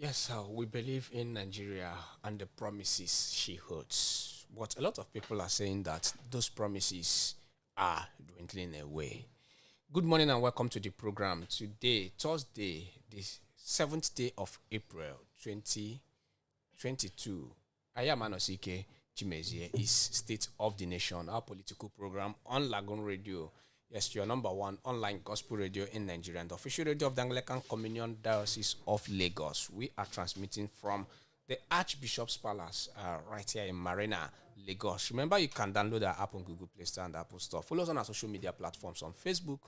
Yes, sir. We believe in Nigeria and the promises she holds. But a lot of people are saying that those promises are dwindling away. Good morning and welcome to the program. Today, Thursday, the 7th day of April 2022. I am Anosike Chimezie, is State of the Nation, our political program on Lagoon Radio. Yes, your number one online gospel radio in Nigeria and the official radio of the Anglican Diocese of Lagos. We are transmitting from the Archbishop's Palace right here in Marina, Lagos. Remember, you can download our app on Google Play Store and Apple Store. Follow us on our social media platforms on Facebook.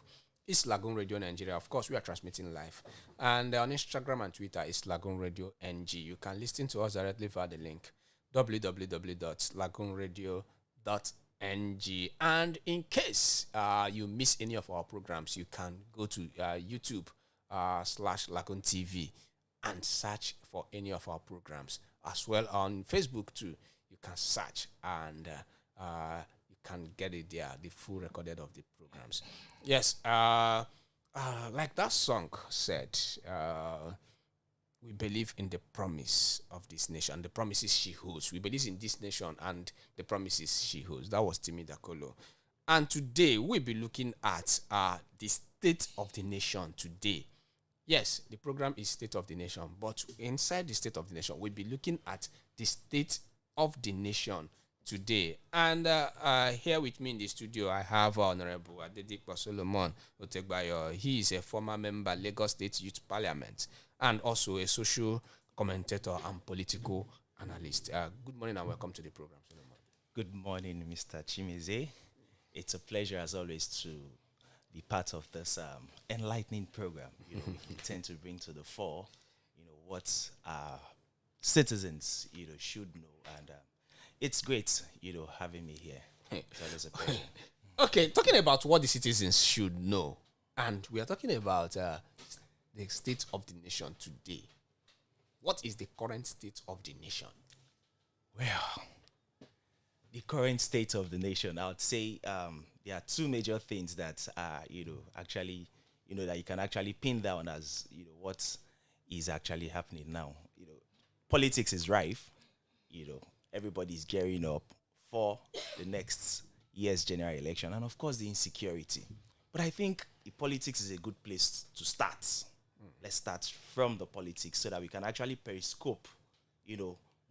It's Lagoon Radio Nigeria. Of course, we are transmitting live. And on Instagram and Twitter, it's Lagoonradio.Ng. You can listen to us directly via the link www.LagoonRadio.ng. And in case you miss any of our programs, you can go to YouTube /LagoonTV and search for any of our programs. As well on Facebook too, you can search and you can get it there, the full recorded of the programs. Yes, like that song said, we believe in the promise of this nation, the promises she holds. We believe in this nation and the promises she holds. That was Timi Dakolo. And today we'll be looking at the state of the nation today. Yes, the program is State of the Nation, but inside the State of the Nation, we'll be looking at the state of the nation today. And here with me in the studio, I have Honorable Adedipo Solomon Otegbayo. He is a former member, Lagos State Youth Parliament, and also a social commentator and political analyst. Good morning and welcome to the program, Solomon. Good morning, Mr. Chimize. It's a pleasure, as always, to be part of this enlightening program. We tend to bring to the fore, what our citizens, should know, and it's great, having me here. It's always a pleasure. Okay, talking about what the citizens should know, and we are talking about the state of the nation today. What is the current state of the nation? Well, the current state of the nation, I would say there are two major things that actually, that you can actually pin down as, what is actually happening now. Politics is rife. Everybody's gearing up for the next year's general election, and of course the insecurity. But I think the politics is a good place to start. Let's start from the politics so that we can actually periscope,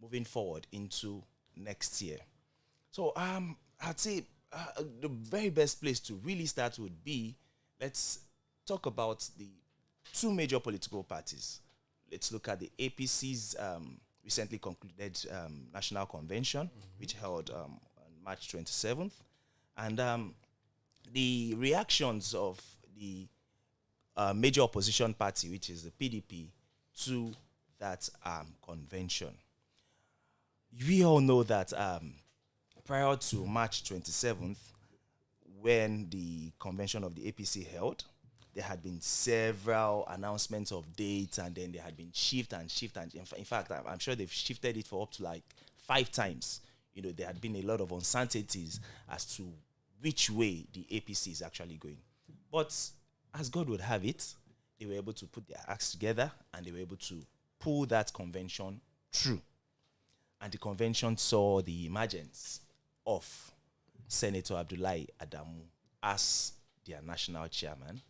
moving forward into next year. So I'd say the very best place to really start would be, let's talk about the two major political parties. Let's look at the APC's recently concluded National Convention, which held on March 27th, and the reactions of the major opposition party, which is the PDP, to that convention. We all know that prior to March 27th, when the convention of the APC held, there had been several announcements of dates, and then there had been shift. In fact, I'm sure they've shifted it for up to like 5 times. There had been a lot of uncertainties as to which way the APC is actually going. But as God would have it, they were able to put their acts together, and they were able to pull that convention through. And the convention saw the emergence of Senator Abdullahi Adamu as their national chairman.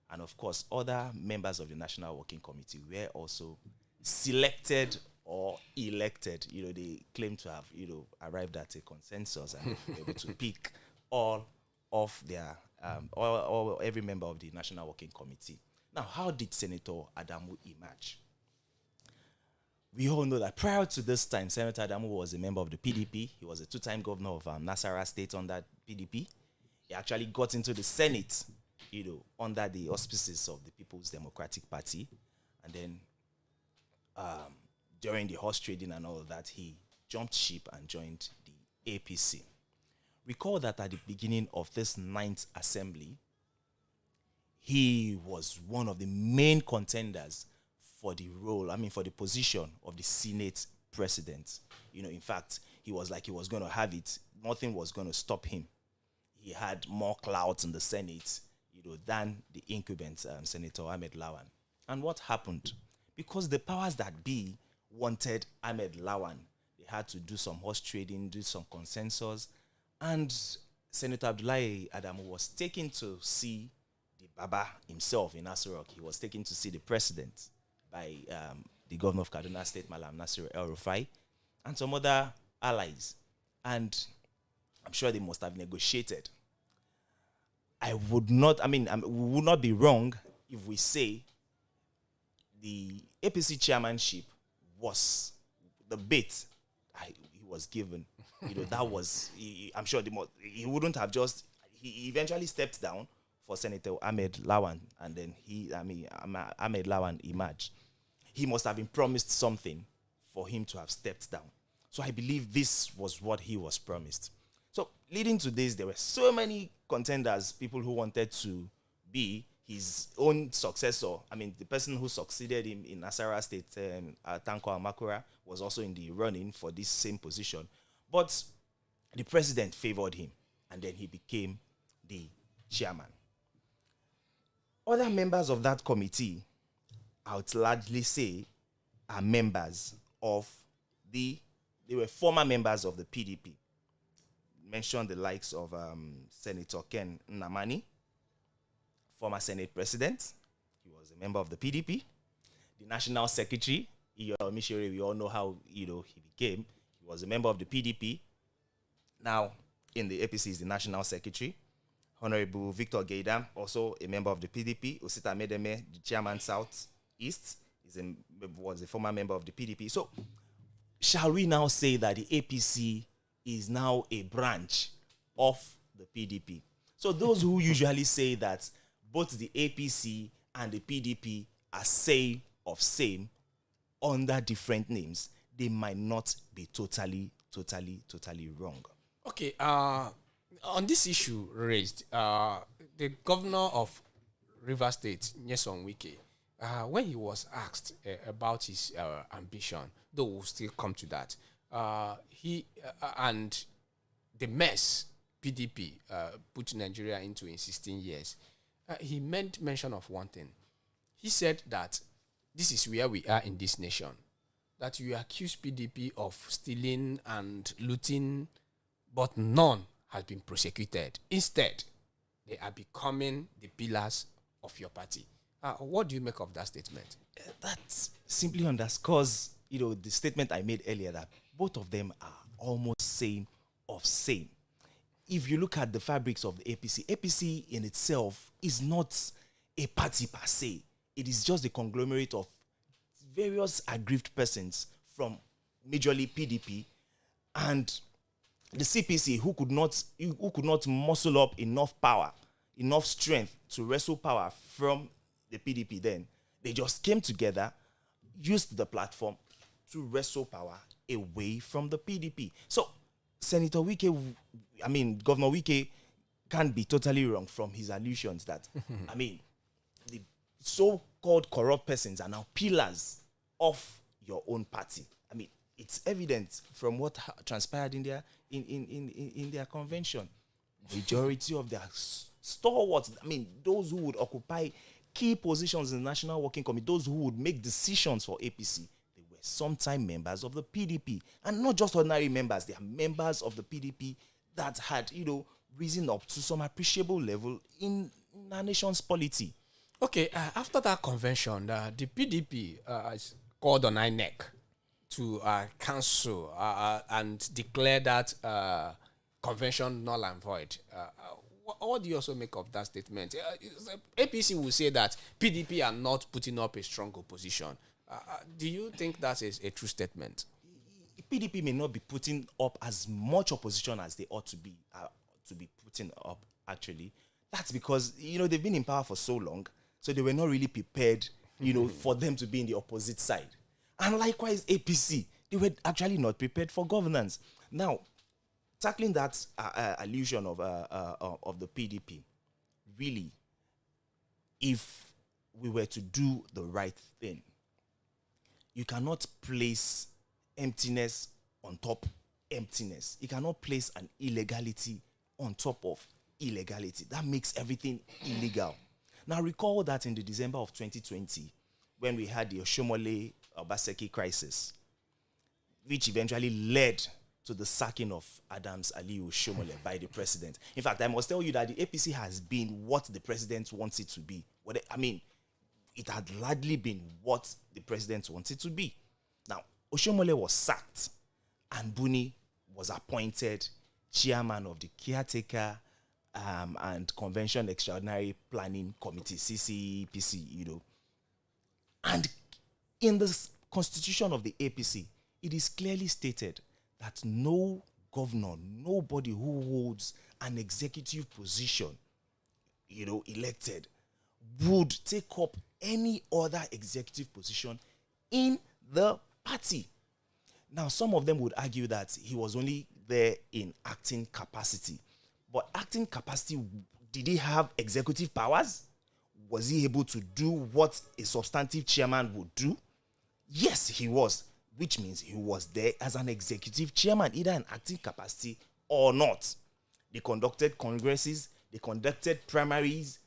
And of course, other members of the National Working Committee were also selected or elected. They claim to have, arrived at a consensus and were able to pick all of their, every member of the National Working Committee. Now, how did Senator Adamu emerge? We all know that prior to this time, Senator Adamu was a member of the PDP. He was a 2-time governor of Nasarawa State under PDP. He actually got into the Senate, under the auspices of the People's Democratic Party. And then during the horse trading and all of that, he jumped ship and joined the APC. Recall that at the beginning of this 9th assembly, he was one of the main contenders for the position of the Senate president. In fact, he was like he was going to have it. Nothing was going to stop him. He had more clout in the Senate, than the incumbent Senator Ahmed Lawan. And what happened? because the powers that be wanted Ahmed Lawan. They had to do some horse trading, do some consensus, and Senator Abdullahi Adamu was taken to see the Baba himself in Aso Rock. He was taken to see the president by the governor of Kaduna State, Malam Nasir El-Rufai, and some other allies. And I'm sure they must have negotiated. We would not be wrong if we say the APC chairmanship was the bait he was given. That was, I'm sure he wouldn't have just, he eventually stepped down for Senator Ahmed Lawan, and then Ahmed Lawan emerged. He must have been promised something for him to have stepped down. So I believe this was what he was promised. So leading to this, there were so many contenders, people who wanted to be his own successor. The person who succeeded him in Nasarawa State, Tanko Amakura, was also in the running for this same position. But the president favored him, and then he became the chairman. Other members of that committee, I would largely say, are members of they were former members of the PDP. Mention the likes of Senator Ken Nnamani, former Senate President. He was a member of the PDP. The National Secretary, Iyo Mishere, we all know how he became. He was a member of the PDP. Now, in the APC, is the National Secretary. Honorable Victor Gaidam, also a member of the PDP. Osita Medeme, the Chairman South East, was a former member of the PDP. So, shall we now say that the APC is now a branch of the PDP? So those who usually say that both the APC and the PDP are same under different names, they might not be totally wrong. Okay, on this issue raised, the governor of Rivers State, Nyesom Wike, when he was asked about his ambition, though we'll still come to that, he and the mess PDP put Nigeria into in 16 years, he made mention of one thing. He said that this is where we are in this nation, that you accuse PDP of stealing and looting, but none has been prosecuted. Instead, they are becoming the pillars of your party. What do you make of that statement? That simply underscores, the statement I made earlier, that both of them are almost same. If you look at the fabrics of the APC in itself is not a party per se. It is just a conglomerate of various aggrieved persons from majorly PDP and the CPC who could not muscle up enough power, enough strength to wrestle power from the PDP then. They just came together, used the platform to wrestle power away from the PDP. So, Governor Wike can't be totally wrong from his allusions that, the so-called corrupt persons are now pillars of your own party. It's evident from what transpired in their convention. Majority of their stalwarts, those who would occupy key positions in the National Working Committee, those who would make decisions for APC, they were sometime members of the PDP. And not just ordinary members, they are members of the PDP that had, risen up to some appreciable level in our nation's polity. Okay, after that convention, the PDP called on INEC to cancel and declare that convention null and void. What do you also make of that statement? APC will say that PDP are not putting up a strong opposition. Do you think that is a true statement? PDP may not be putting up as much opposition as they ought to be putting up, actually. That's because, they've been in power for so long, so they were not really prepared, for them to be in the opposite side. And likewise, APC, they were actually not prepared for governance. Now, tackling that allusion of the PDP, really, if we were to do the right thing, you cannot place emptiness on top emptiness. You cannot place an illegality on top of illegality. That makes everything illegal. Now, recall that in the December of 2020, when we had the Oshomole Obaseki crisis, which eventually led to the sacking of Adams Aliyu Oshomole by the president. In fact, I must tell you that the APC has been what the president wants it to be. It had largely been what the president wanted to be. Now, Oshomole was sacked, and Buni was appointed chairman of the Caretaker and Convention Extraordinary Planning Committee, CCPC, And in the constitution of the APC, it is clearly stated that no governor, nobody who holds an executive position, elected, would take up any other executive position in the party. Now, some of them would argue that he was only there in acting capacity. But acting capacity, did he have executive powers? Was he able to do what a substantive chairman would do? Yes, he was, which means he was there as an executive chairman, either in acting capacity or not. They conducted congresses, they conducted primaries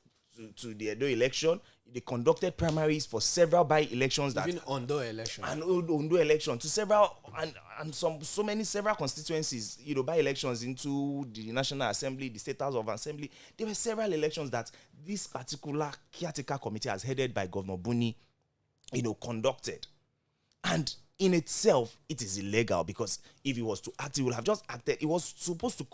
to the Edo election. They conducted primaries for several by-elections. Even Ondo election. And Ondo election to several and several constituencies, by-elections into the National Assembly, the State House of Assembly. There were several elections that this particular caretaker committee, as headed by Governor Buni, conducted. And in itself, it is illegal, because if he was to act, he would have just acted. He was supposed to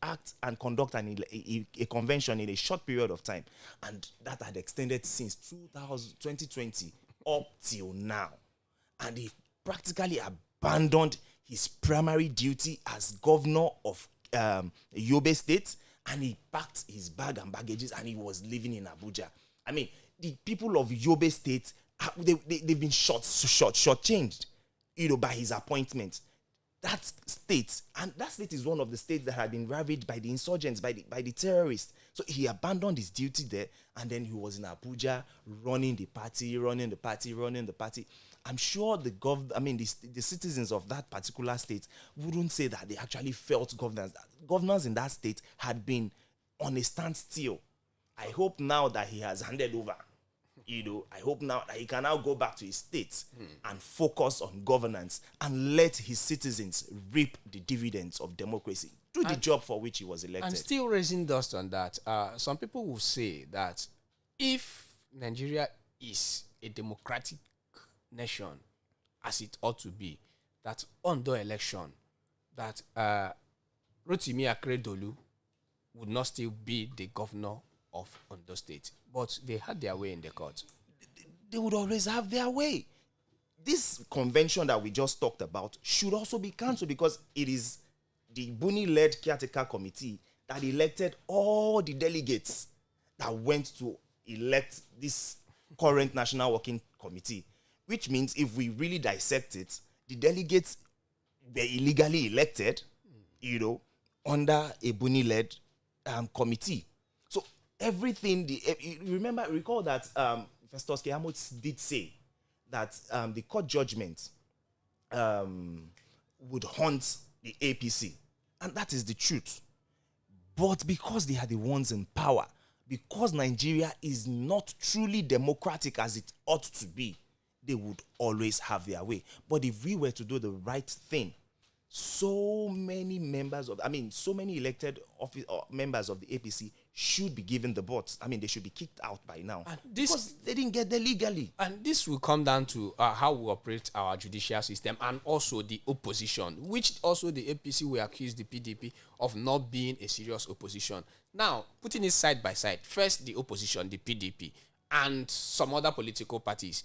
act and conduct a convention in a short period of time, and that had extended since 2020 up till now. And he practically abandoned his primary duty as governor of Yobe State, and he packed his bag and baggages, and he was living in Abuja. I mean, the people of Yobe State, they've been shortchanged, by his appointment. That state is one of the states that had been ravaged by the insurgents, by the terrorists. So he abandoned his duty there, and then he was in Abuja running the party. I'm sure the citizens of that particular state wouldn't say that they actually felt governance. Governors in that state had been on a standstill. I hope now that he has handed over, I hope now that he can now go back to his state and focus on governance and let his citizens reap the dividends of democracy. Do the job for which he was elected. I'm still raising dust on that. Some people will say that if Nigeria is a democratic nation, as it ought to be, that on the election, that Rotimi Akeredolu would not still be the governor of Ondo State. But they had their way in the court. They would always have their way. This convention that we just talked about should also be cancelled, because it is the Buni-led caretaker committee that elected all the delegates that went to elect this current National Working Committee, which means if we really dissect it, the delegates were illegally elected, under a Buni-led committee. So everything, recall that Festus Keyamo did say that the court judgment would haunt the APC. And that is the truth. But because they are the ones in power, because Nigeria is not truly democratic as it ought to be, they would always have their way. But if we were to do the right thing, so many elected members of the APC should be given the votes. They should be kicked out by now. And because they didn't get there legally. And this will come down to how we operate our judicial system, and also the opposition, which also the APC will accuse the PDP of not being a serious opposition. Now, putting it side by side, first the opposition, the PDP, and some other political parties.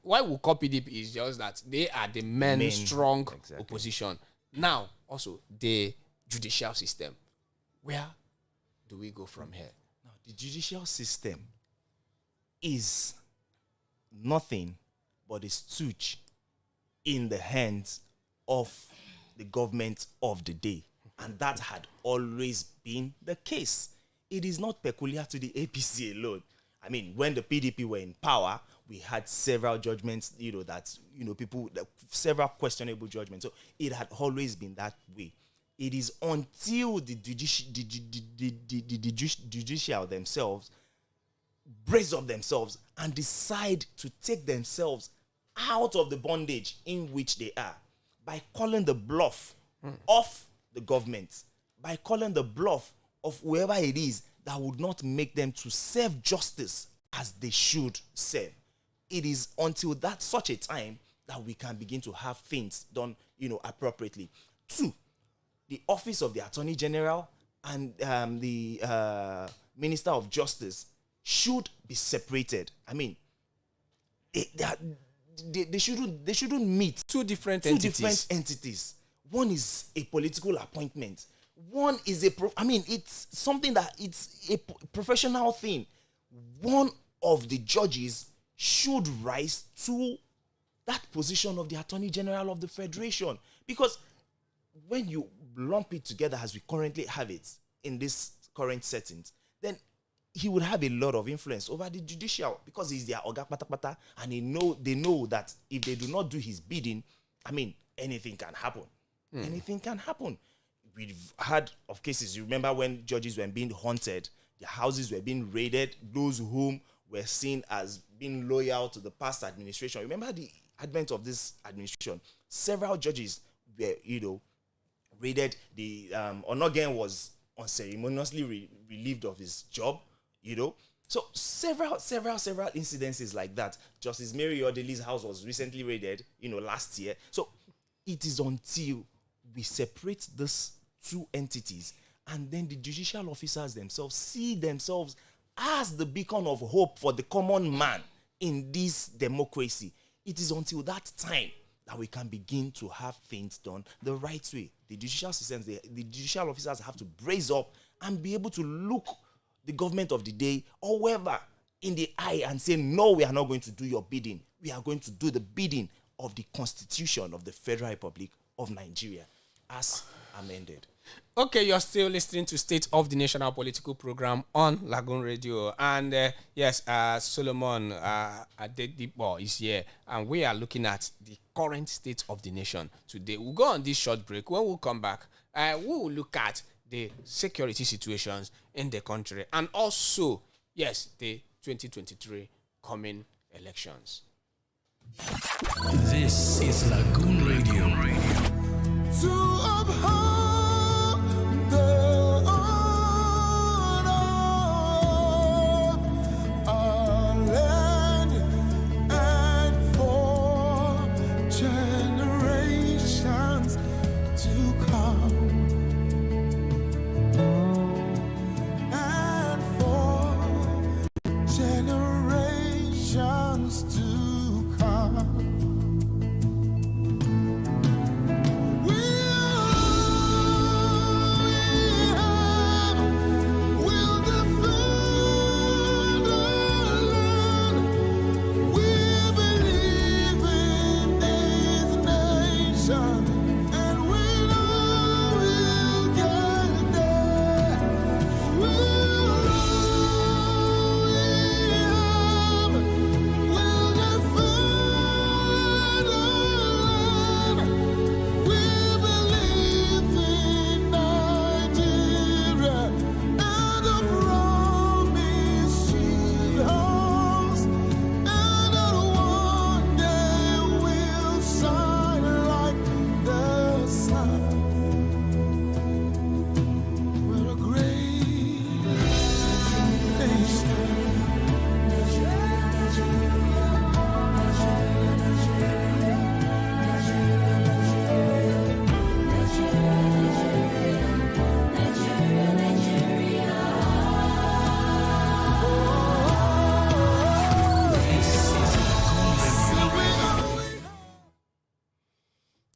Why we call PDP is just that they are the main strong opposition. Now, also the judicial system. Where do we go from here? Now, the judicial system is nothing but a stooge in the hands of the government of the day. And that had always been the case. It is not peculiar to the APC alone. When the PDP were in power, we had several judgments, several questionable judgments. So it had always been that way. It is until the judicial themselves brace up themselves and decide to take themselves out of the bondage in which they are by calling the bluff of the government, by calling the bluff of whoever it is that would not make them to serve justice as they should serve. It is until that such a time that we can begin to have things done, appropriately. 2, the office of the Attorney General and the Minister of Justice should be separated. I mean, they shouldn't meet. Two different entities. One is a political appointment. One is it's something that it's a professional thing. One of the judges should rise to that position of the Attorney General of the Federation, because when you lump it together as we currently have it in this current settings, then he would have a lot of influence over the judicial, because he's their oga patapata, and they know that if they do not do his bidding, anything can happen. Anything can happen. We've heard of cases. You remember when judges were being haunted, their houses were being raided, those whom were seen as being loyal to the past administration. Remember the advent of this administration, several judges were, raided. The Onogen was unceremoniously relieved of his job, So several incidences like that. Justice Mary Odeli's house was recently raided, last year. So it is until we separate these two entities and then the judicial officers themselves see themselves as the beacon of hope for the common man in this democracy. It is until that time that we can begin to have things done the right way. The judicial systems, the judicial officers have to brace up and be able to look the government of the day or whoever in the eye and say, no, we are not going to do your bidding. We are going to do the bidding of the Constitution of the Federal Republic of Nigeria as amended. Okay, you're still listening to State of the National Political Program on Lagoon Radio. And Solomon Adedipo is here. And we are looking at the current state of the nation today. We'll go on this short break. When we come back, we will look at the security situations in the country. And also, the 2023 coming elections. This is Lagoon Radio. To uphold the honor of our land and for generations to come, and for generations to come.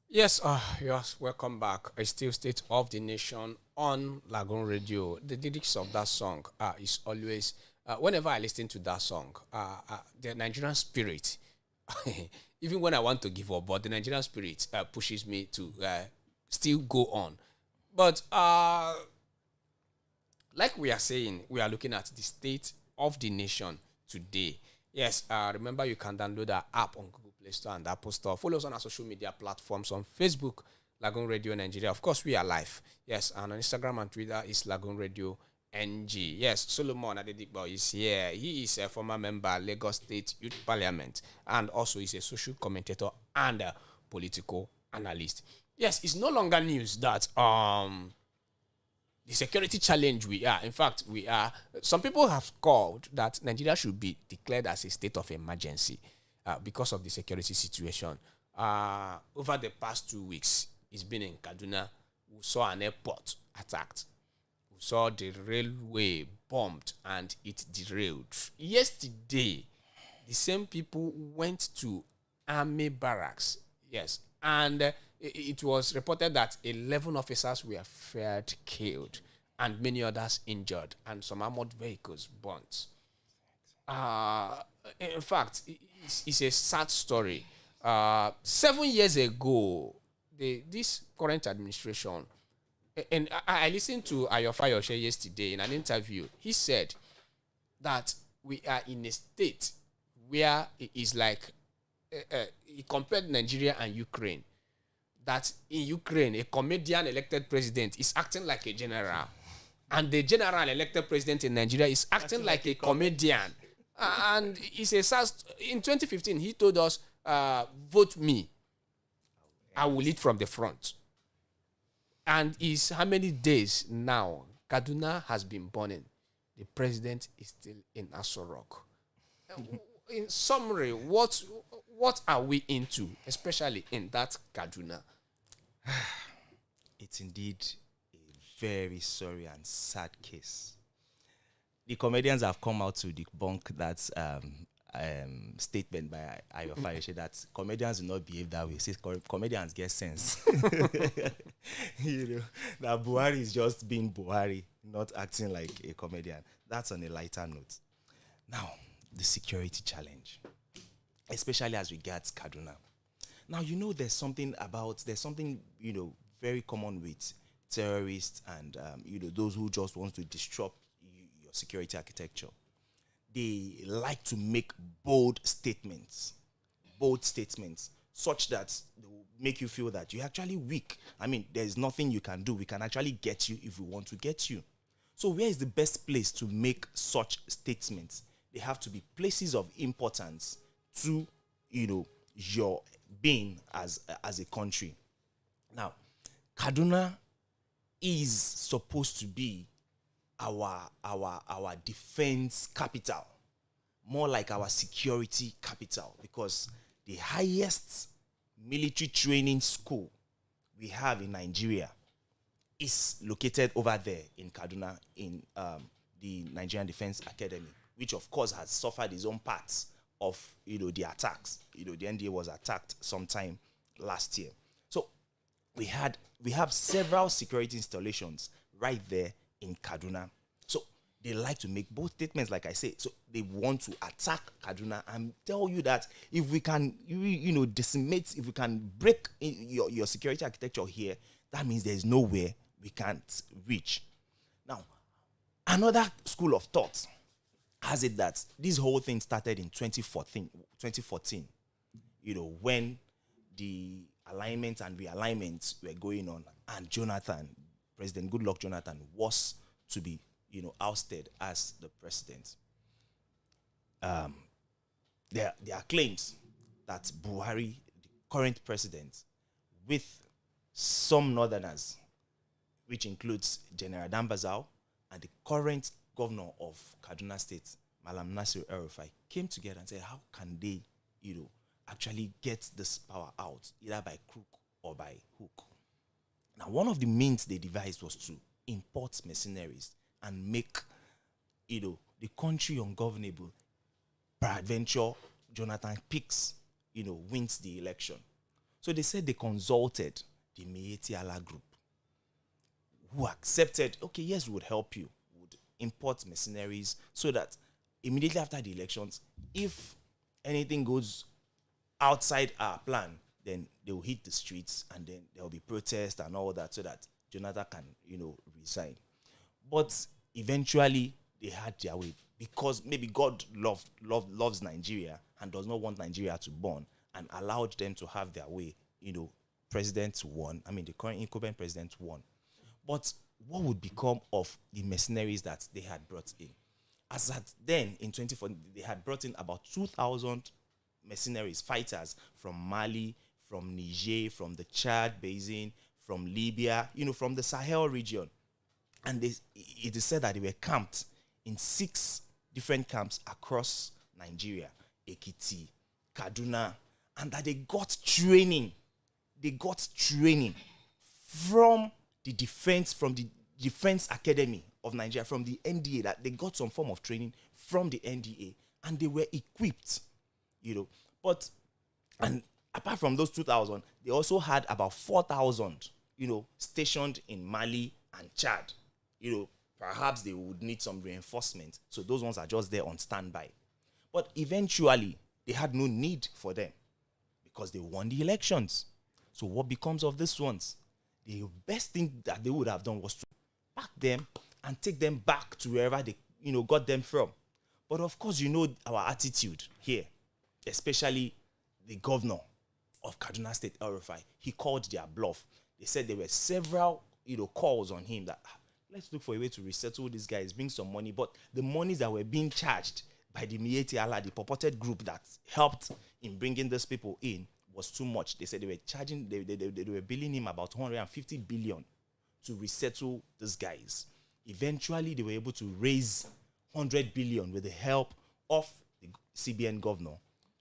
Yes, welcome back. I still State of the Nation on Lagoon Radio. The lyrics of that song is always, whenever I listen to that song, the Nigerian spirit, even when I want to give up, but the Nigerian spirit pushes me to still go on. But like we are saying, we are looking at the state of the nation today. Yes, remember you can download our app on Google Play Store and Apple Store. Follow us on our social media platforms on Facebook, Lagoon Radio Nigeria. Of course, we are live. Yes, and on Instagram and Twitter is Lagoon Radio Lagoonradio.Ng. Yes, Solomon Adedipo is here. He is a former member Lagos State Youth Parliament and also is a social commentator and a political analyst. Yes, it's no longer news that the security challenge we are. In fact, we are. Some people have called that Nigeria should be declared as a state of emergency because of the security situation. Over the past 2 weeks, it's been in Kaduna. We saw an airport attacked. We saw the railway bombed and it derailed. Yesterday, the same people went to army barracks. Yes, and it was reported that 11 officers were feared killed and many others injured and some armored vehicles burnt. In fact, it's a sad story. 7 years ago, this current administration, and I listened to Ayofayoshe yesterday in an interview. He said that we are in a state where it is like he compared Nigeria and Ukraine. That in Ukraine, a comedian elected president is acting like a general, and the general elected president in Nigeria is acting like a comedian. And he says, in 2015, he told us, vote me. I will lead from the front. And it's how many days now? Kaduna has been burning. The president is still in Aso Rock. In summary, what are we into, especially in that Kaduna? It's indeed a very sorry and sad case. The comedians have come out to debunk that statement by Ayofayoshe that comedians do not behave that way. Says comedians get sense. That Buhari is just being Buhari, not acting like a comedian. That's on a lighter note. Now, the security challenge, especially as regards Kaduna. Now, there's something, very common with terrorists and, those who just want to disrupt your security architecture. They like to make bold statements, such that they will make you feel that you're actually weak. I mean, there's nothing you can do. We can actually get you if we want to get you. So where is the best place to make such statements? They have to be places of importance to, your being as a country. Now, Kaduna is supposed to be our defense capital, more like our security capital, because the highest military training school we have in Nigeria is located over there in Kaduna, in the Nigerian Defense Academy, which of course has suffered its own parts of the attacks. The NDA was attacked sometime last year. So we have several security installations right there in Kaduna. So they like to make both statements, like I say. So they want to attack Kaduna and tell you that if we can, decimate, if we can break your security architecture here, that means there's nowhere we can't reach. Now, another school of thought has it that this whole thing started in 2014, when the alignment and realignment were going on, and President Goodluck Jonathan was to be, ousted as the president. There are claims that Buhari, the current president, with some northerners, which includes General Dambazao and the current governor of Kaduna State, Malam Nasir El-Rufai, came together and said, how can they, actually get this power out, either by crook or by hook? Now, one of the means they devised was to import mercenaries and make, the country ungovernable. Peradventure, Jonathan picks, wins the election. So they said they consulted the Miyetti Allah group, who accepted, okay, yes, we would help you, we would import mercenaries, so that immediately after the elections, if anything goes outside our plan, then they will hit the streets and then there will be protests and all that, so that Jonathan can, resign. But eventually they had their way, because maybe God loves Nigeria and does not want Nigeria to burn, and allowed them to have their way. President won. I mean, the current incumbent president won. But what would become of the mercenaries that they had brought in. As at then, in 2014, they had brought in about 2,000 mercenaries, fighters from Mali, from Niger, from the Chad Basin, from Libya, from the Sahel region. And it is said that they were camped in 6 different camps across Nigeria, Ekiti, Kaduna, and that they got training. They got training from the Defense Academy of Nigeria, from the NDA, that they got some form of training from the NDA, and they were equipped, and apart from those 2,000, they also had about 4,000, stationed in Mali and Chad. Perhaps they would need some reinforcement, so those ones are just there on standby. But eventually, they had no need for them because they won the elections. So what becomes of these ones? The best thing that they would have done was to pack them and take them back to wherever they, got them from. But of course, our attitude here, especially the governor of Kaduna State, El-Rufai, he called their bluff. They said there were several, calls on him that let's look for a way to resettle these guys, bring some money. But the monies that were being charged by the Miyetti Allah, the purported group that helped in bringing these people in, was too much. They said they were charging, they were billing him about 150 billion to resettle these guys. Eventually, they were able to raise 100 billion with the help of the CBN governor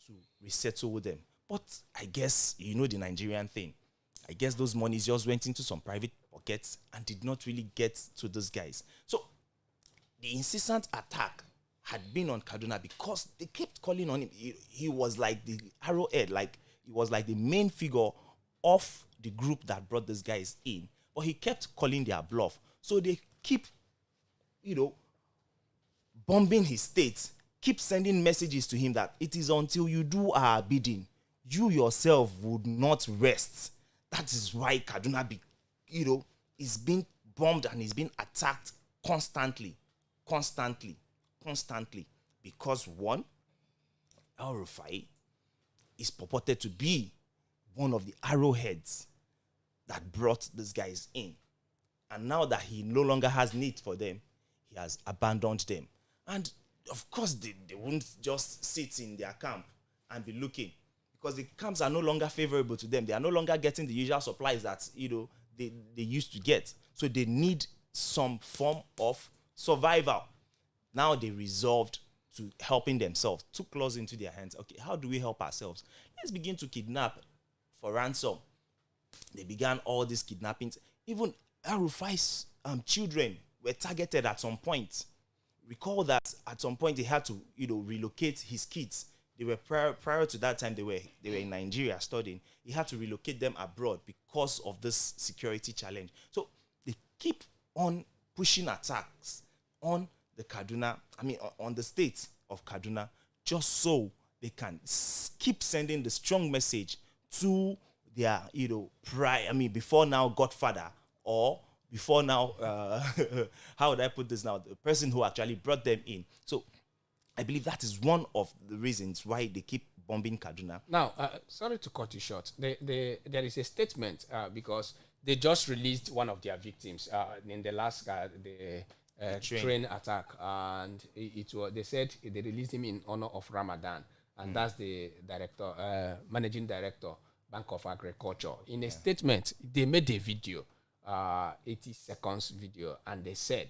to resettle them. But I guess, the Nigerian thing. I guess those monies just went into some private pockets and did not really get to those guys. So the incessant attack had been on Kaduna because they kept calling on him. He was like the arrowhead, he was like the main figure of the group that brought these guys in. But he kept calling their bluff. So they keep, bombing his state, keep sending messages to him that it is until you do our bidding, you yourself would not rest. That is why Kaduna, is being bombed and is being attacked constantly. Because one, El-Rufai is purported to be one of the arrowheads that brought these guys in. And now that he no longer has need for them, he has abandoned them. And of course, they won't just sit in their camp and be looking, because the camps are no longer favorable to them. They are no longer getting the usual supplies that, they used to get. So they need some form of survival. Now they resolved to helping themselves, took laws into their hands. Okay, how do we help ourselves? Let's begin to kidnap for ransom. They began all these kidnappings. Even El-Rufai's children were targeted at some point. Recall that at some point they had to, relocate his kids. They were prior to that time, they were in Nigeria studying. He had to relocate them abroad because of this security challenge. So they keep on pushing attacks on on the state of Kaduna, just so they can keep sending the strong message to their, before now godfather, or before now, how would I put this now? The person who actually brought them in. So I believe that is one of the reasons why they keep bombing Kaduna. Now, sorry to cut you short. There is a statement because they just released one of their victims in the last train attack, and they said they released him in honor of Ramadan, and that's the managing director, Bank of Agriculture. In a statement, they made a video, 80 seconds video, and they said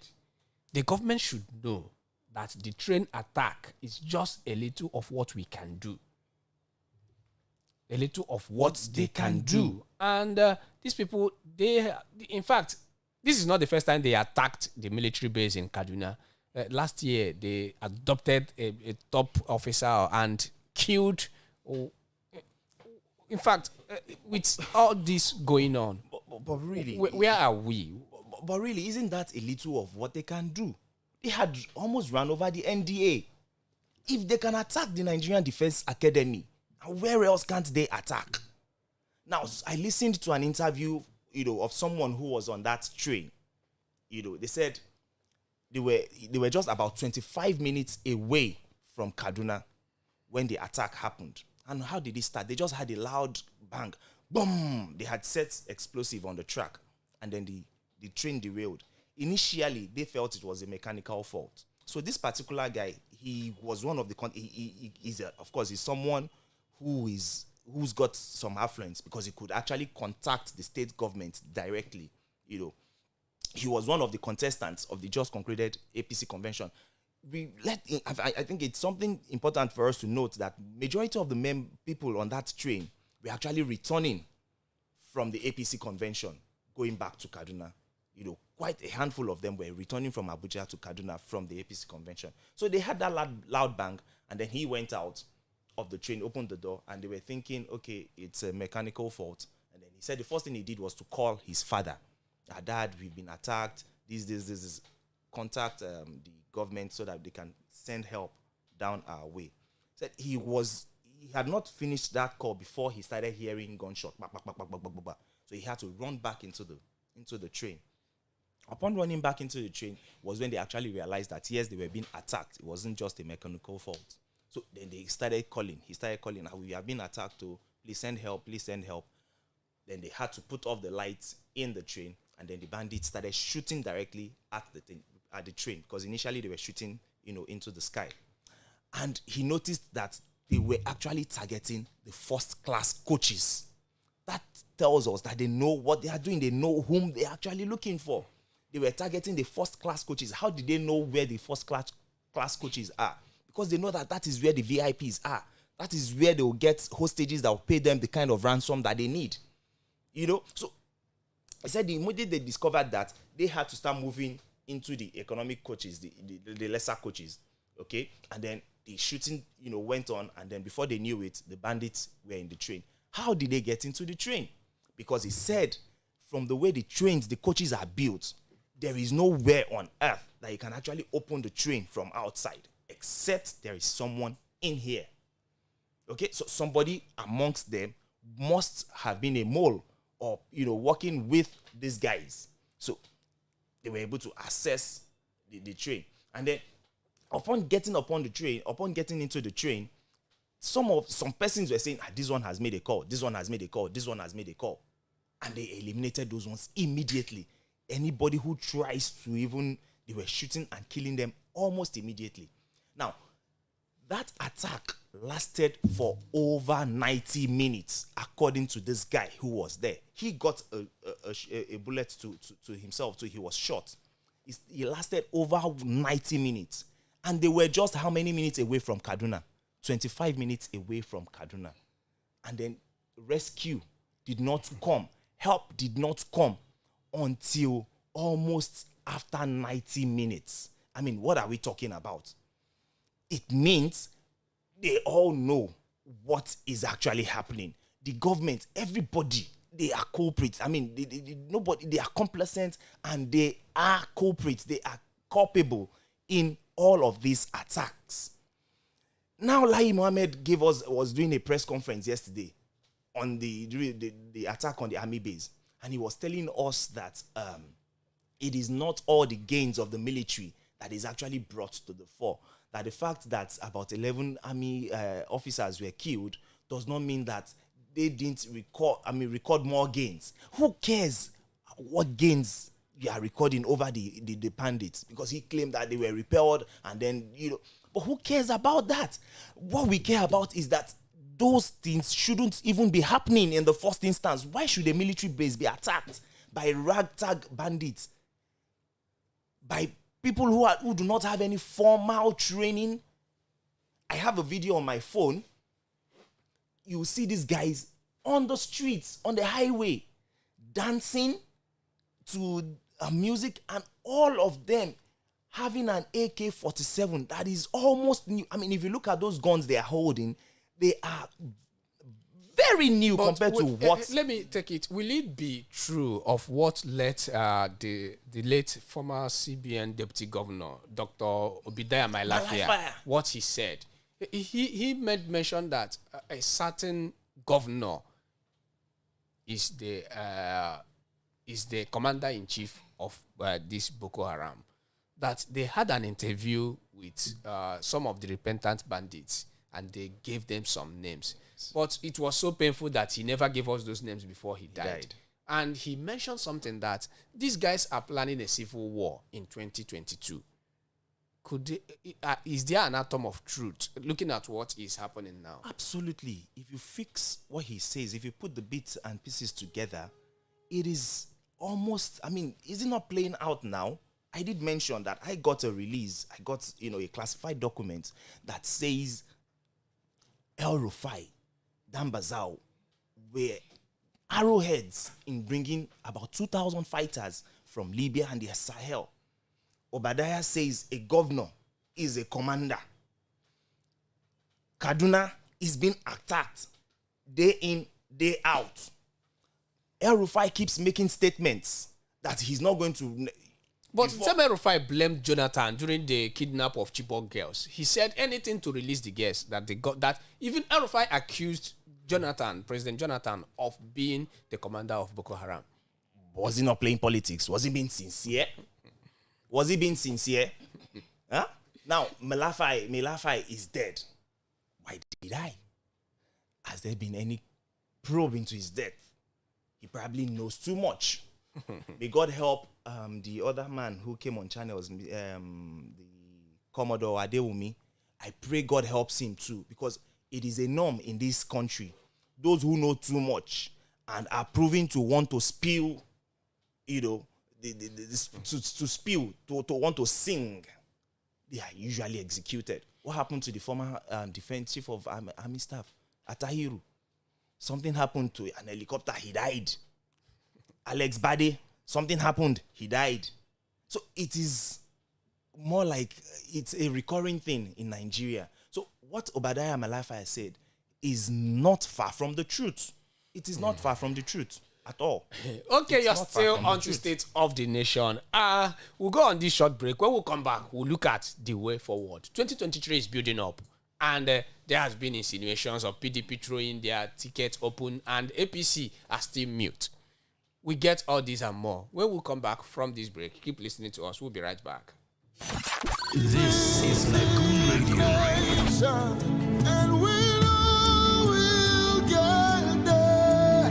the government should know that the train attack is just a little of what we can do. A little of what they can do. And these people, in fact, this is not the first time they attacked the military base in Kaduna. Last year, they adopted a top officer and killed. In fact, with all this going on, but really, where are we? But really, isn't that a little of what they can do? They had almost run over the NDA. If they can attack the Nigerian Defense Academy, where else can't they attack? Now, I listened to an interview, of someone who was on that train. They said they were just about 25 minutes away from Kaduna when the attack happened. And how did it start? They just had a loud bang. Boom! They had set explosive on the track. And then the train derailed. initially they felt it was a mechanical fault. So this particular guy, he was one of the of course he's someone who's got some affluence because he could actually contact the state government directly. He was one of the contestants of the just concluded APC convention. I think it's something important for us to note that majority of the people on that train were actually returning from the APC convention, going back to Kaduna. Quite a handful of them were returning from Abuja to Kaduna from the APC convention. So they had that loud bang, and then he went out of the train, opened the door, and they were thinking, okay, it's a mechanical fault. And then he said the first thing he did was to call his father. Dad, we've been attacked. This. Contact the government so that they can send help down our way. Said he had not finished that call before he started hearing gunshot. So he had to run back into the train. Upon running back into the train was when they actually realized that yes, they were being attacked. It wasn't just a mechanical fault. So then they started calling. He started calling. We have been attacked. Please send help. Please send help. Then they had to put off the lights in the train, and then the bandits started shooting directly at the train, because initially they were shooting, into the sky. And he noticed that they were actually targeting the first-class coaches. That tells us that they know what they are doing. They know whom they are actually looking for. They were targeting the first-class coaches. How did they know where the first-class coaches are? Because they know that is where the VIPs are. That is where they will get hostages that will pay them the kind of ransom that they need. So I said the moment they discovered that, they had to start moving into the economic coaches, the lesser coaches, okay? And then the shooting, went on, and then before they knew it, the bandits were in the train. How did they get into the train? Because he said, from the way the coaches are built, there is nowhere on earth that you can actually open the train from outside, except there is someone in here. Okay, so somebody amongst them must have been a mole or, working with these guys. So they were able to access the train. And then upon getting into the train, some persons were saying, this one has made a call, this one has made a call, this one has made a call. And they eliminated those ones immediately. Anybody who tries to they were shooting and killing them almost immediately. Now, that attack lasted for over 90 minutes, according to this guy who was there. He got a bullet to himself, so he was shot. It lasted over 90 minutes. And they were just how many minutes away from Kaduna? 25 minutes away from Kaduna. And then rescue did not come. Help did not come until almost after 90 minutes. I mean, what are we talking about? It means they all know what is actually happening. The government, everybody, they are culprits. I mean, they are complacent, and they are culprits. They are culpable in all of these attacks. Now, Lai Mohammed was doing a press conference yesterday on the attack on the army base, and he was telling us that it is not all the gains of the military that is actually brought to the fore. That the fact that about 11 army officers were killed does not mean that they didn't record more gains. Who cares what gains you are recording over the bandits? Because he claimed that they were repelled, and then, but who cares about that? What we care about is that those things shouldn't even be happening in the first instance. Why should a military base be attacked by ragtag bandits? By people who do not have any formal training? I have a video on my phone. You see these guys on the streets, on the highway, dancing to music, and all of them having an AK-47 that is almost new. I mean, if you look at those guns they are holding, they are very new compared to what... Let me take it. Will it be true of what led the late former CBN Deputy Governor, Dr. Obadiah Mailafia, what he said? He made mention that a certain governor is the commander-in-chief of this Boko Haram. That they had an interview with some of the repentant bandits, and they gave them some names. But it was so painful that he never gave us those names before he died. And he mentioned something that these guys are planning a civil war in 2022. Is there an atom of truth looking at what is happening now? Absolutely. If you fix what he says, if you put the bits and pieces together, it is almost, is it not playing out now? I did mention that I got a release. I got, a classified document that says El Rufai, Dambazao were arrowheads in bringing about 2,000 fighters from Libya and the Sahel. Obadiah says a governor is a commander. Kaduna is being attacked day in, day out. El Rufai keeps making statements that he's not going to... But El Rufai blamed Jonathan during the kidnap of Chibok girls. He said anything to release the girls that they got. That even El Rufai accused President Jonathan, of being the commander of Boko Haram. Was he not playing politics? Was he being sincere? Huh? Now, Melafai is dead. Why did he die? Has there been any probe into his death? He probably knows too much. May God help the other man who came on channels, the Commodore Adewumi. I pray God helps him too, because it is a norm in this country. Those who know too much and are proving to want to spill, to want to sing, they are usually executed. What happened to the former defense chief of army staff, Atahiru? Something happened to an helicopter, he died. Alex Bade, something happened, he died. So it is more like it's a recurring thing in Nigeria. So what Obadiah Malachi said is not far from the truth. It is not far from the truth at all. Okay, you're still on the state of the nation. We'll go on this short break. When we come back, we'll look at the way forward. 2023 is building up, and there has been insinuations of PDP throwing their tickets open, and APC are still mute. We get all this and more. When we come back from this break, keep listening to us. We'll be right back. This is Lagoon Radio. And we know we'll get there.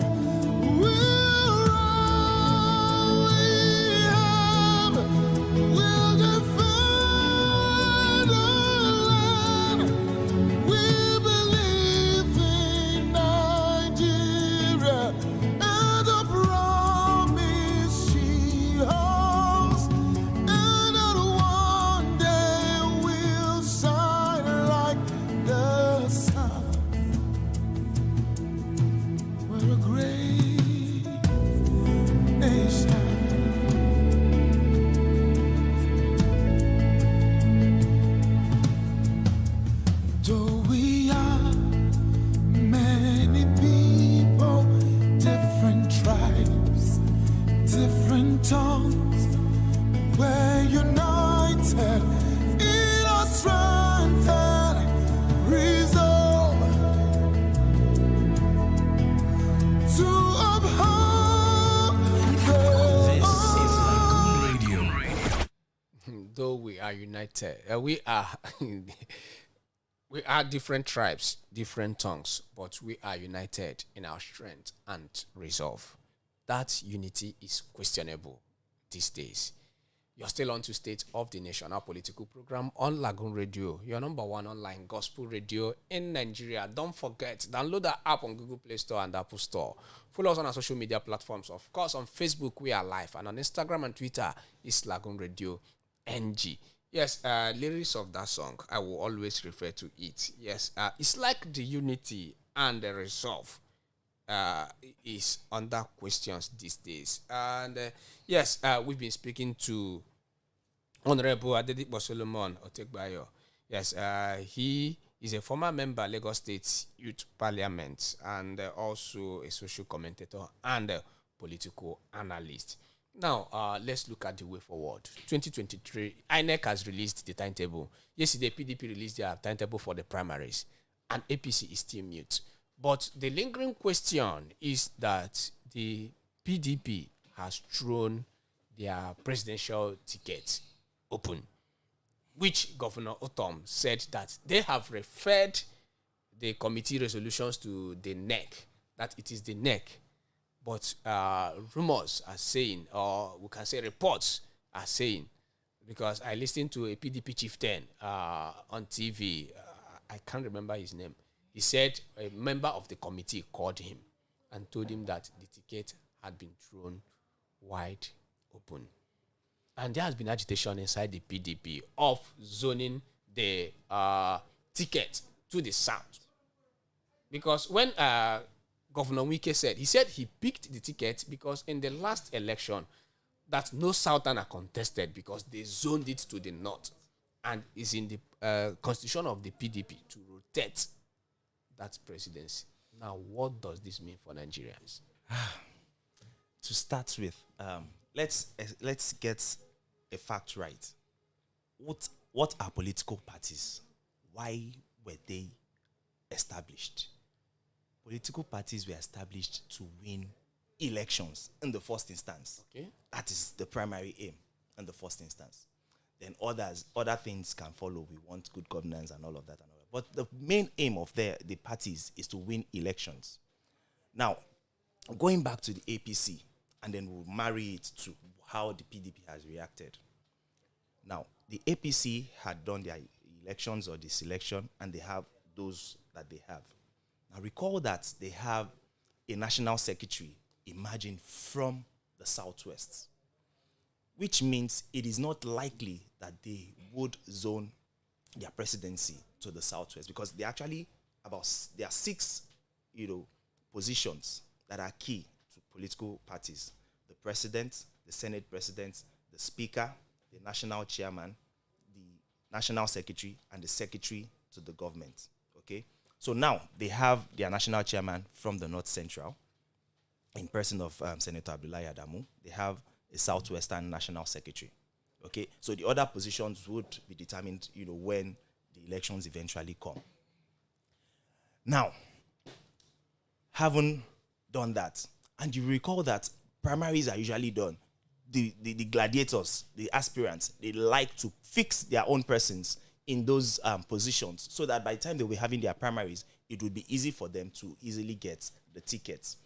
We'll run, we have, we'll defend our land. We believe in Nigeria and the promise she holds, and that one day we'll shine like the sun. We're a great nation. Though we are many people, different tribes, different tongues, we're united in our strength and resolve to uphold This the is Lagoon Radio. Though we are united, we are different tribes, different tongues, but we are united in our strength and resolve. That unity is questionable these days. You're still on to State of the Nation, our political program on Lagoon Radio, your number one online gospel radio in Nigeria. Don't forget, download the app on Google Play Store and Apple Store. Follow us on our social media platforms. Of course, on Facebook, we are live, and on Instagram and Twitter, it's LagoonRadio.Ng. Yes, lyrics of that song, I will always refer to it. Yes, it's like the unity and the resolve is under questions these days. And yes, we've been speaking to Honorable Adedipo Solomon Otegbayo. Yes, he is a former member Lagos State Youth Parliament, and also a social commentator and a political analyst. Now, let's look at the way forward. 2023, INEC has released the timetable. Yesterday, PDP released their timetable for the primaries, and APC is still mute. But the lingering question is that the PDP has thrown their presidential ticket open, which Governor Otom said that they have referred the committee resolutions to the NEC, that it is the NEC But rumors are saying, or we can say reports are saying, because I listened to a PDP chieftain on TV. I can't remember his name. He said a member of the committee called him and told him that the ticket had been thrown wide open. And there has been agitation inside the PDP of zoning the ticket to the south. Because when Governor Wike said, he picked the ticket because in the last election, that no southerner contested because they zoned it to the north, and is in the constitution of the PDP to rotate that presidency. Now, what does this mean for Nigerians? To start with, let's get a fact right. What are political parties? Why were they established? Political parties were established to win elections in the first instance. Okay. That is the primary aim in the first instance. Then other things can follow. We want good governance and all of that. But the main aim of the parties is to win elections. Now, going back to the APC, and then we'll marry it to how the PDP has reacted. Now, the APC had done their elections or the selection, and they have those that they have. Now, recall that they have a national secretary emerging from the southwest, which means it is not likely that they would zone their presidency to the southwest, because there are 6, positions that are key to political parties: the president, the Senate president, the speaker, the national chairman, the national secretary, and the secretary to the government. Okay, so now they have their national chairman from the North Central, in person of Senator Abdullahi Adamu. They have a Southwestern national secretary. Okay, so the other positions would be determined, when the elections eventually come. Now, having done that, and you recall that primaries are usually done, the gladiators, the aspirants, they like to fix their own persons in those positions, so that by the time they were having their primaries, it would be easy for them to easily get the tickets.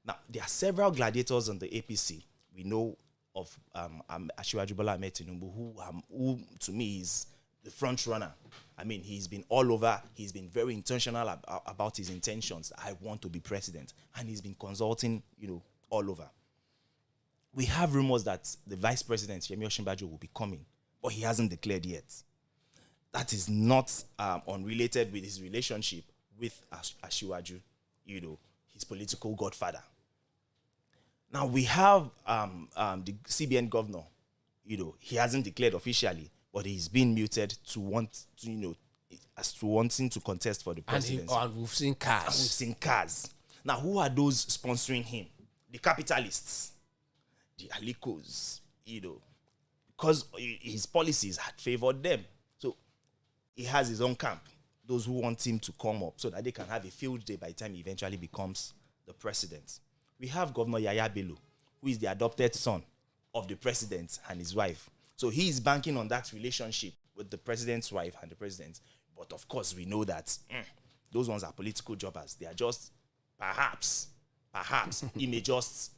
Now, there are several gladiators on the APC. We know of Asiwaju Bola Ahmed Tinubu, who to me is the front runner. I mean, he's been all over. He's been very intentional about his intentions. I want to be president. And he's been consulting, all over. We have rumors that the vice president, Yemi Osinbajo, will be coming, but he hasn't declared yet. That is not unrelated with his relationship with Asiwaju, his political godfather. Now, we have the CBN governor, he hasn't declared officially, but he's been muted as to wanting to contest for the presidency. And we've seen cars. Now, who are those sponsoring him? The capitalists, the Alikos, because his policies had favored them. So he has his own camp, those who want him to come up so that they can have a field day by the time he eventually becomes the president. We have Governor Yaya Bello, who is the adopted son of the president and his wife. So he is banking on that relationship with the president's wife and the president. But of course, we know that those ones are political jobbers. They are just, perhaps, he may just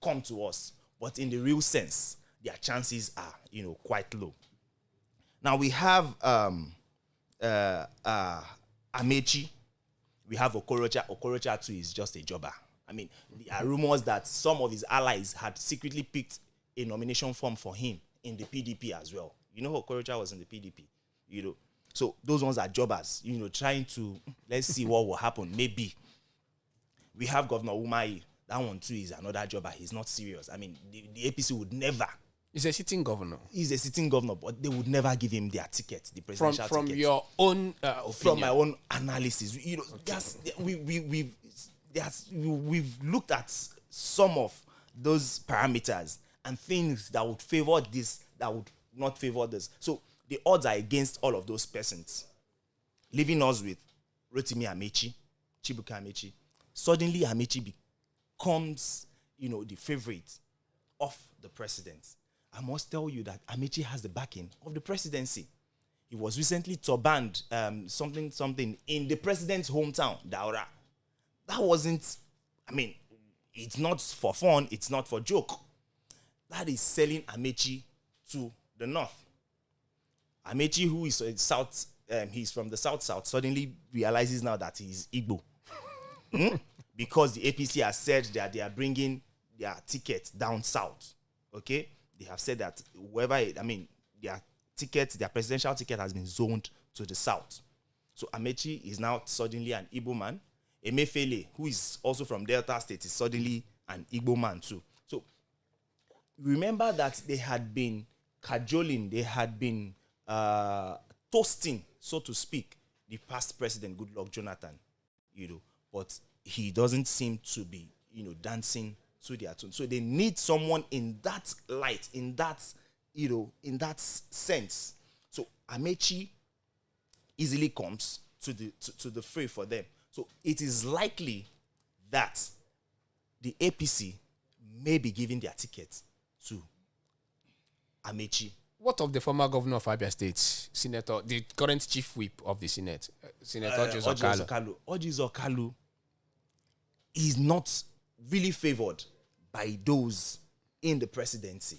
come to us. But in the real sense, their chances are, quite low. Now, we have Amechi. We have Okorocha. Okorocha, too, is just a jobber. I mean, there are rumors that some of his allies had secretly picked a nomination form for him in the PDP as well. Okorocha was in the PDP, So those ones are jobbers, trying to, let's see what will happen, maybe. We have Governor Olumakaiye. That one too is another jobber. He's not serious. I mean, the APC would never. He's a sitting governor. He's a sitting governor, but they would never give him their ticket, the presidential ticket. From your own opinion. From my own analysis. We've looked at some of those parameters and things that would favor this, that would not favor this. So the odds are against all of those persons, leaving us with Rotimi Amechi, Chibuka Amechi. Suddenly Amechi becomes, the favorite of the president. I must tell you that Amechi has the backing of the presidency. He was recently turbaned something in the president's hometown, Daura. That wasn't, It's not for fun. It's not for joke. That is selling Amechi to the north. Amechi, who is south, he's from the south, suddenly realizes now that he's Igbo. Because the APC has said that they are bringing their tickets down south. Okay? They have said that their presidential ticket has been zoned to the south. So Amechi is now suddenly an Igbo man. Emefiele, who is also from Delta State, is suddenly an Igbo man too. So remember that they had been cajoling, they had been toasting, so to speak, the past president, Goodluck Jonathan, but he doesn't seem to be, dancing to their tune. So they need someone in that light, in that sense. So Amechi easily comes to the fray for them. So it is likely that the APC may be giving their tickets to Amechi. What of the former governor of Abia State, Senator, the current chief whip of the Senate, Senator Orji Okalu? Orji Okalu is not really favored by those in the presidency.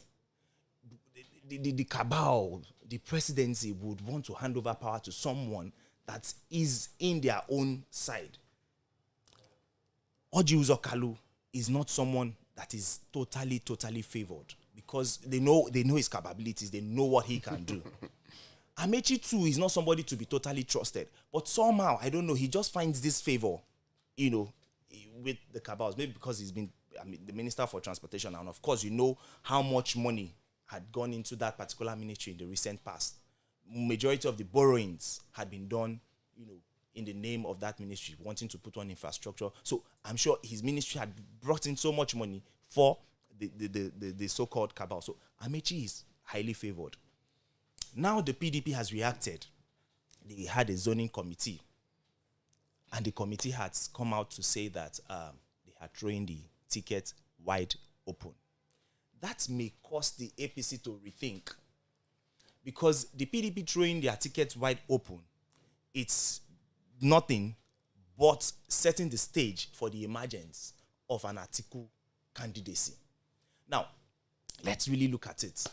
The cabal, the presidency would want to hand over power to someone that is in their own side. Orji Okalu is not someone that is totally favored because they know his capabilities, they know what he can do. Amechi too is not somebody to be totally trusted, but somehow, I don't know, he just finds this favor, with the cabals, maybe because he's been the Minister for Transportation, and of course, how much money had gone into that particular ministry in the recent past. Majority of the borrowings had been done, in the name of that ministry, wanting to put on infrastructure. So I'm sure his ministry had brought in so much money for the so-called cabal. So Amechi is highly favored. Now the PDP has reacted. They had a zoning committee, and the committee has come out to say that they are throwing the ticket wide open. That may cause the APC to rethink, because the PDP throwing their tickets wide open, it's nothing but setting the stage for the emergence of an Atiku candidacy. Now, let's really look at it.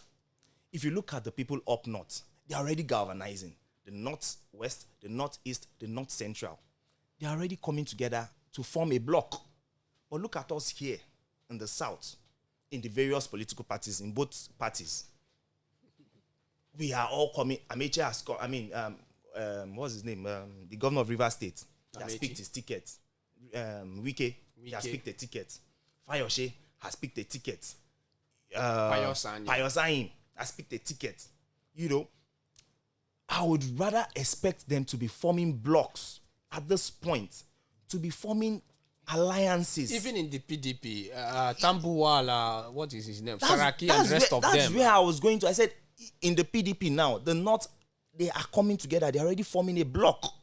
If you look at the people up north, they're already galvanizing. The northwest, the northeast, the north central. They're already coming together to form a bloc. But look at us here in the south, in the various political parties, in both parties. We are all coming. Amechi has come. What's his name? The governor of Rivers State. He has picked his ticket. Wike has picked a ticket. Fayose has picked a ticket. Payosanyim has picked a ticket. I would rather expect them to be forming blocks at this point, to be forming alliances. Even in the PDP, Tambuwal, what is his name? Saraki and the rest of them. That's where I was going to. I said, in the PDP now, the North, they are coming together. They're already forming a block.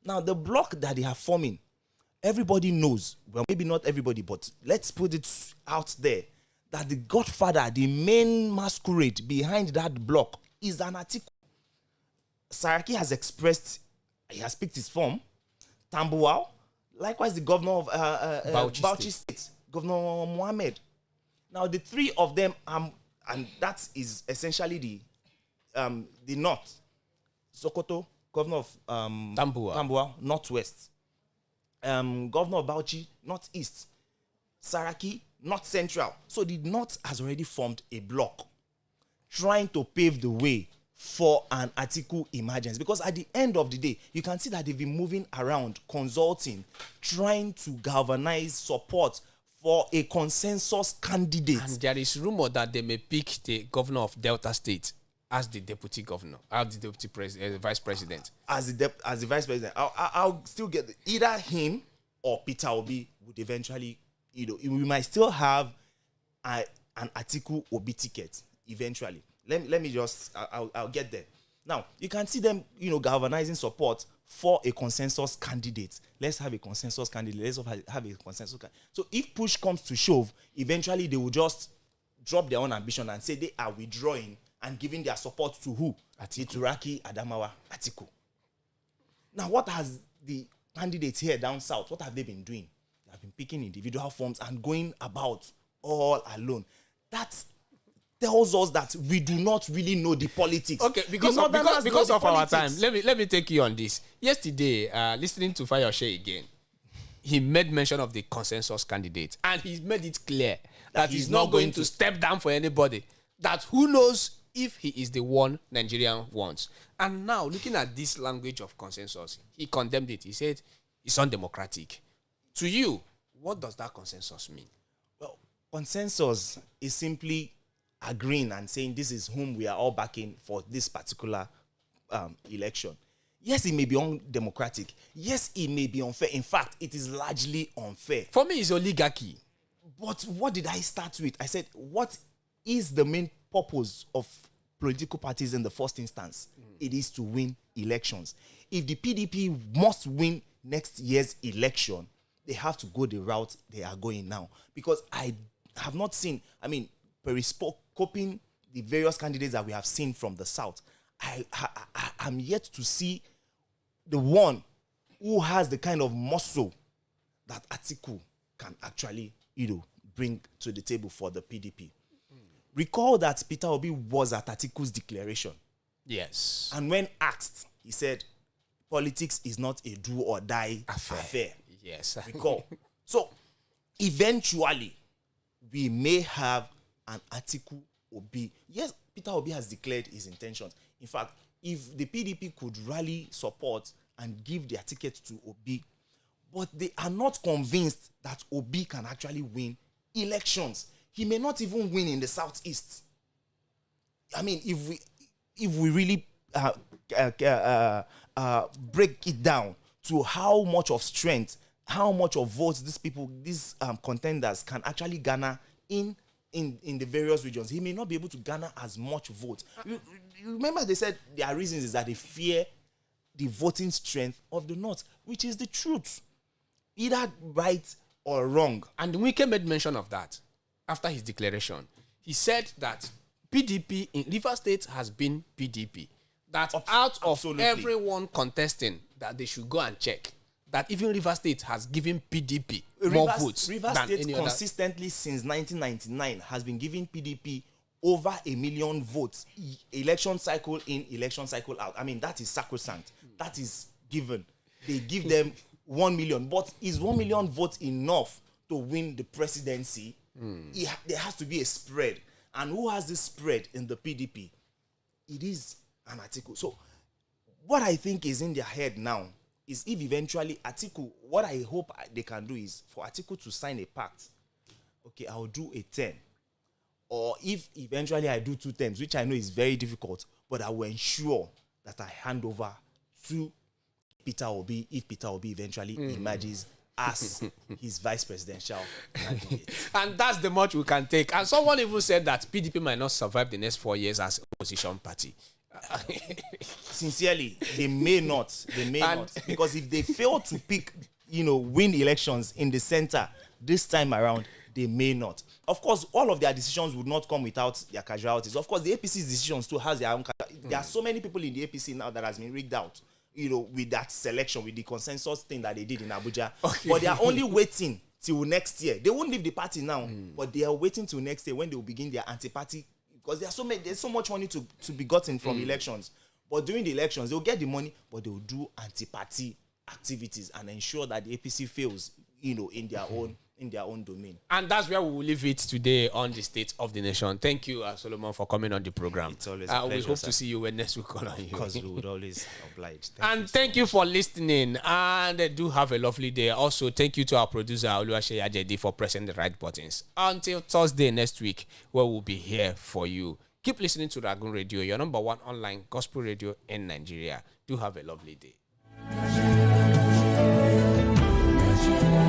Now, the block that they are forming, everybody knows, well, maybe not everybody, but let's put it out there, that the godfather, the main masquerade behind that block is an Atiku. Saraki has expressed, he has picked his form. Tambuwal, likewise the governor of Bauchi State, Governor Mohammed. Now, the three of them, and that is essentially the North. Sokoto, governor of Tambuwal, Northwest. Governor of Bauchi, Northeast. Saraki, North Central. So the North has already formed a bloc trying to pave the way for an Atiku emergence. Because at the end of the day, you can see that they've been moving around, consulting, trying to galvanize support for a consensus candidate. And there is rumor that they may pick the governor of Delta State as the deputy governor, as the deputy vice president. As the vice president, I'll still get either him or Peter Obi would eventually, we might still have an Atiku Obi ticket eventually. Let me just, I'll get there. Now, you can see them, galvanizing support for a consensus candidate. Let's have a consensus candidate. Let's have a consensus candidate. So if push comes to shove, eventually they will just drop their own ambition and say they are withdrawing and giving their support to who? Turaki, Adamawa, Atiku. Now, what has the candidates here down south, what have they been doing? They have been picking individual forms and going about all alone. That tells us that we do not really know the politics. Okay, because of our time, let me take you on this. Yesterday, listening to Fayose again, he made mention of the consensus candidate, and he made it clear that he's not going to step down for anybody. That who knows if he is the one Nigerian wants. And now, looking at this language of consensus, he condemned it. He said it's undemocratic. To you, what does that consensus mean? Well, consensus is simply agreeing and saying this is whom we are all backing for this particular election. Yes, it may be undemocratic. Yes, it may be unfair. In fact, it is largely unfair. For me, it's oligarchy. But what did I start with? I said, what is the main purpose of political parties in the first instance? It is to win elections. If the PDP must win next year's election, they have to go the route they are going now. Because I have not seen, periscoping the various candidates that we have seen from the South, I'm yet to see the one who has the kind of muscle that Atiku can actually, bring to the table for the PDP. Recall that Peter Obi was at Atiku's declaration. Yes. And when asked, he said, politics is not a do or die affair. Yes. Recall. So, eventually, we may have an Atiku Obi. Yes, Peter Obi has declared his intentions. In fact, if the PDP could rally support and give their ticket to Obi, but they are not convinced that Obi can actually win elections. He may not even win in the Southeast. I mean, if we really break it down to how much of strength, how much of votes these contenders can actually garner in the various regions, he may not be able to garner as much vote. You remember they said their reasons is that they fear the voting strength of the North, which is the truth, either right or wrong. And Wike made mention of that after his declaration. He said that PDP in Rivers State has been PDP. That out of everyone contesting, that they should go and check that even Rivers State has given PDP more votes. Rivers State consistently since 1999 has been giving PDP over 1 million votes, election cycle in, election cycle out. I mean, that is sacrosanct. That is given. They give them 1 million. But is 1 million votes enough to win the presidency? There has to be a spread. And who has this spread in the PDP? It is an Atiku. So what I think is in their head now is if eventually Atiku, what I hope they can do is for Atiku to sign a pact. Okay, I'll do a 10. Or if eventually I do 2 terms, which I know is very difficult, but I will ensure that I hand over to Peter Obi if Peter Obi eventually emerges as his vice presidential candidate. And that's the much we can take. And someone even said that PDP might not survive the next 4 years as opposition party. Sincerely, they may not. They may not. Because if they fail to win elections in the center this time around, they may not. Of course, all of their decisions would not come without their casualties. Of course, the APC's decisions too has their own. There are so many people in the APC now that has been rigged out, with that selection, with the consensus thing that they did in Abuja. Okay. But they are only waiting till next year. They won't leave the party now, but they are waiting till next year when they will begin their anti-party. Because there's so much money to be gotten from elections. But during the elections, they'll get the money, but they'll do anti-party activities and ensure that the APC fails, in their own domain. And that's where we will leave it today on the State of the Nation. Thank you, Solomon, for coming on the program. It's always a pleasure, we hope to see you when next we call on you. Because we would always oblige. Thank you for listening. And do have a lovely day. Also, thank you to our producer, Olumakaiye, for pressing the right buttons. Until Thursday next week, where we'll be here for you. Keep listening to Lagoon Radio, your number 1 online gospel radio in Nigeria. Do have a lovely day.